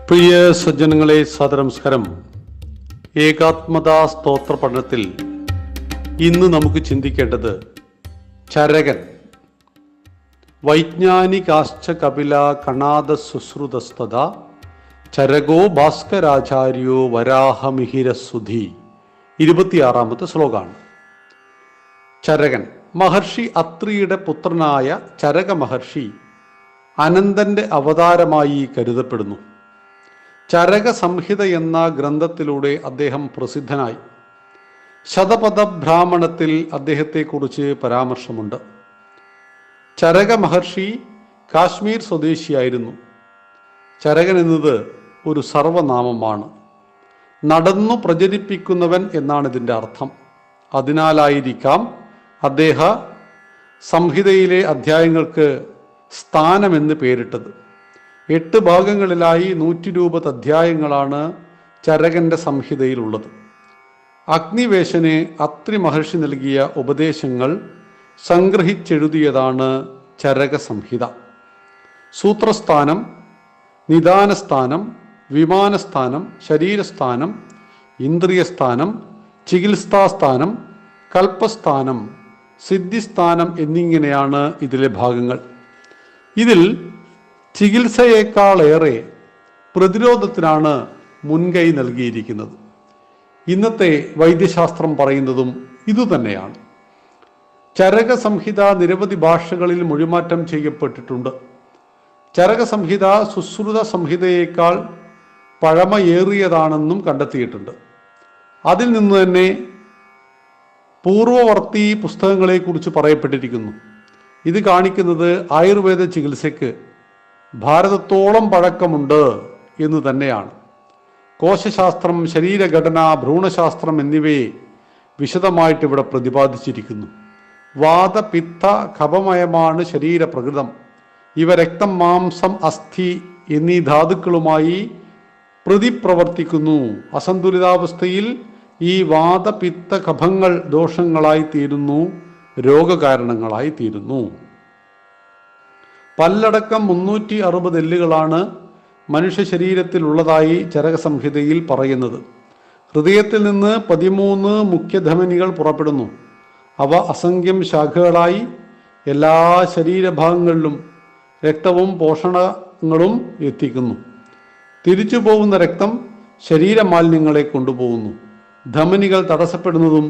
പ്രിയ സജ്ജനങ്ങളെ, സദനമസ്കാരം. ഏകാത്മതാ സ്തോത്ര പഠനത്തിൽ ഇന്ന് നമുക്ക് ചിന്തിക്കേണ്ടത് ചരകൻ. വൈജ്ഞാനികാശ്ച കപില കണാദ സുശ്രുതസ്തത ചരകോ ഭാസ്കരാചാര്യോ വരാഹമിഹിരസുധി. 26ാമത്തെ ശ്ലോകമാണ്. ചരകൻ മഹർഷി അത്രിയുടെ പുത്രനായ ചരക മഹർഷി അനന്തന്റെ അവതാരമായി കരുതപ്പെടുന്നു. ചരക സംഹിത എന്ന ഗ്രന്ഥത്തിലൂടെ അദ്ദേഹം പ്രസിദ്ധനായി. ശതപഥ ബ്രാഹ്മണത്തിൽ അദ്ദേഹത്തെക്കുറിച്ച് പരാമർശമുണ്ട്. ചരക മഹർഷി കാശ്മീർ സ്വദേശിയായിരുന്നു. ചരകൻ എന്നത് ഒരു സർവനാമമാണ്. നടന്നു പ്രചരിപ്പിക്കുന്നവൻ എന്നാണ് ഇതിൻ്റെ അർത്ഥം. അതിനാലായിരിക്കാം അദ്ദേഹ സംഹിതയിലെ അധ്യായങ്ങൾക്ക് സ്ഥാനമെന്ന് പേരിട്ടത്. 8 ഭാഗങ്ങളിലായി 120 അധ്യായങ്ങളാണ് ചരകന്റെ സംഹിതയിലുള്ളത്. അഗ്നിവേശന് അത്രി മഹർഷി നൽകിയ ഉപദേശങ്ങൾ സംഗ്രഹിച്ചെഴുതിയതാണ് ചരക സംഹിത. സൂത്രസ്ഥാനം, നിദാനസ്ഥാനം, വിമാനസ്ഥാനം, ശരീരസ്ഥാനം, ഇന്ദ്രിയസ്ഥാനം, ചികിത്സാസ്ഥാനം, കൽപ്പസ്ഥാനം, സിദ്ധിസ്ഥാനം എന്നിങ്ങനെയാണ് ഇതിലെ ഭാഗങ്ങൾ. ഇതിൽ ചികിത്സയേക്കാളേറെ പ്രതിരോധത്തിനാണ് മുൻകൈ നൽകിയിരിക്കുന്നത്. ഇന്നത്തെ വൈദ്യശാസ്ത്രം പറയുന്നതും ഇതുതന്നെയാണ്. ചരക സംഹിത നിരവധി ഭാഷകളിൽ മൊഴിമാറ്റം ചെയ്യപ്പെട്ടിട്ടുണ്ട്. ചരക സംഹിത സുശ്രുത സംഹിതയേക്കാൾ പഴമയേറിയതാണെന്നും കണ്ടെത്തിയിട്ടുണ്ട്. അതിൽ നിന്ന് തന്നെ പൂർവവർത്തി പുസ്തകങ്ങളെക്കുറിച്ച് പറയപ്പെട്ടിരിക്കുന്നു. ഇത് കാണിക്കുന്നത് ആയുർവേദ ചികിത്സയ്ക്ക് ഭാരതത്തോളം പഴക്കമുണ്ട് എന്ന് തന്നെയാണ്. കോശശാസ്ത്രം, ശരീരഘടന, ഭ്രൂണശാസ്ത്രം എന്നിവയെ വിശദമായിട്ട് ഇവിടെ പ്രതിപാദിച്ചിരിക്കുന്നു. വാത, പിത്ത, കഫമയമാണ് ശരീരപ്രകൃതം. ഇവ രക്തം, മാംസം, അസ്ഥി എന്നീ ധാതുക്കളുമായി പ്രതിപ്രവർത്തിക്കുന്നു. അസന്തുലിതാവസ്ഥയിൽ ഈ വാത, പിത്ത, കഫങ്ങൾ ദോഷങ്ങളായി തീരുന്നു, രോഗകാരണങ്ങളായി തീരുന്നു. പല്ലടക്കം 360 എല്ലുകളാണ് മനുഷ്യ ശരീരത്തിൽ ഉള്ളതായി ചരക സംഹിതയിൽ പറയുന്നത്. ഹൃദയത്തിൽ നിന്ന് 13 മുഖ്യധമനികൾ പുറപ്പെടുന്നു. അവ അസംഖ്യം ശാഖകളായി എല്ലാ ശരീരഭാഗങ്ങളിലും രക്തവും പോഷണങ്ങളും എത്തിക്കുന്നു. തിരിച്ചു പോകുന്ന രക്തം ശരീരമാലിന്യങ്ങളെ കൊണ്ടുപോകുന്നു. ധമനികൾ തടസ്സപ്പെടുന്നതും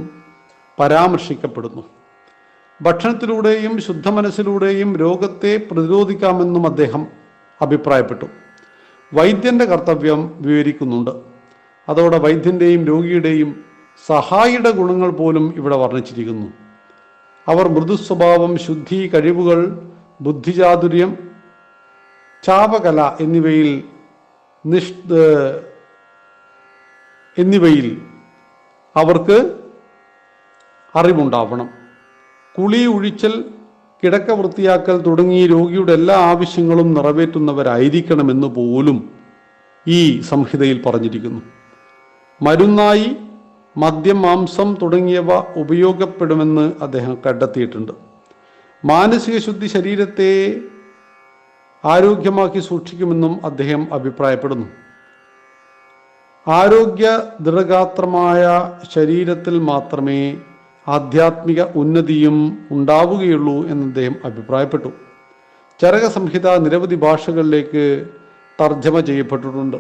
പരാമർശിക്കപ്പെടുന്നു. ഭക്ഷണത്തിലൂടെയും ശുദ്ധമനസ്സിലൂടെയും രോഗത്തെ പ്രതിരോധിക്കാമെന്നും അദ്ദേഹം അഭിപ്രായപ്പെട്ടു. വൈദ്യന്റെ കർത്തവ്യം വിവരിക്കുന്നുണ്ട്. അതോടെ വൈദ്യന്റെയും രോഗിയുടെയും സഹായിയുടെ ഗുണങ്ങൾ പോലും ഇവിടെ വർണ്ണിച്ചിരിക്കുന്നു. അവർ മൃദുസ്വഭാവം, ശുദ്ധി, കഴിവുകൾ, ബുദ്ധിചാതുര്യം, ചാപകല എന്നിവയിൽ അവർക്ക് അറിവുണ്ടാവണം. കുളി, ഒഴിച്ചൽ, കിടക്ക വൃത്തിയാക്കൽ തുടങ്ങി രോഗിയുടെ എല്ലാ ആവശ്യങ്ങളും നിറവേറ്റുന്നവരായിരിക്കണമെന്ന് പോലും ഈ സംഹിതയിൽ പറഞ്ഞിരിക്കുന്നു. മരുന്നായി മദ്യം, മാംസം തുടങ്ങിയവ ഉപയോഗപ്പെടുമെന്ന് അദ്ദേഹം കണ്ടെത്തിയിട്ടുണ്ട്. മാനസിക ശുദ്ധി ശരീരത്തെ ആരോഗ്യമാക്കി സൂക്ഷിക്കുമെന്നും അദ്ദേഹം അഭിപ്രായപ്പെടുന്നു. ആരോഗ്യ ദൃഢഗാത്രമായ ശരീരത്തിൽ മാത്രമേ ആധ്യാത്മിക ഉന്നതിയും ഉണ്ടാവുകയുള്ളൂ എന്ന് അദ്ദേഹം അഭിപ്രായപ്പെട്ടു. ചരക സംഹിത നിരവധി ഭാഷകളിലേക്ക് തർജ്ജമ ചെയ്യപ്പെട്ടിട്ടുണ്ട്.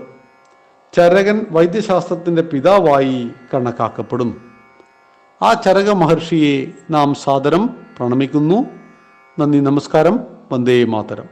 ചരകൻ വൈദ്യശാസ്ത്രത്തിൻ്റെ പിതാവായി കണക്കാക്കപ്പെടുന്നു. ആ ചരക മഹർഷിയെ നാം സാദരം പ്രണമിക്കുന്നു. നന്ദി, നമസ്കാരം. വന്ദേ മാതരം.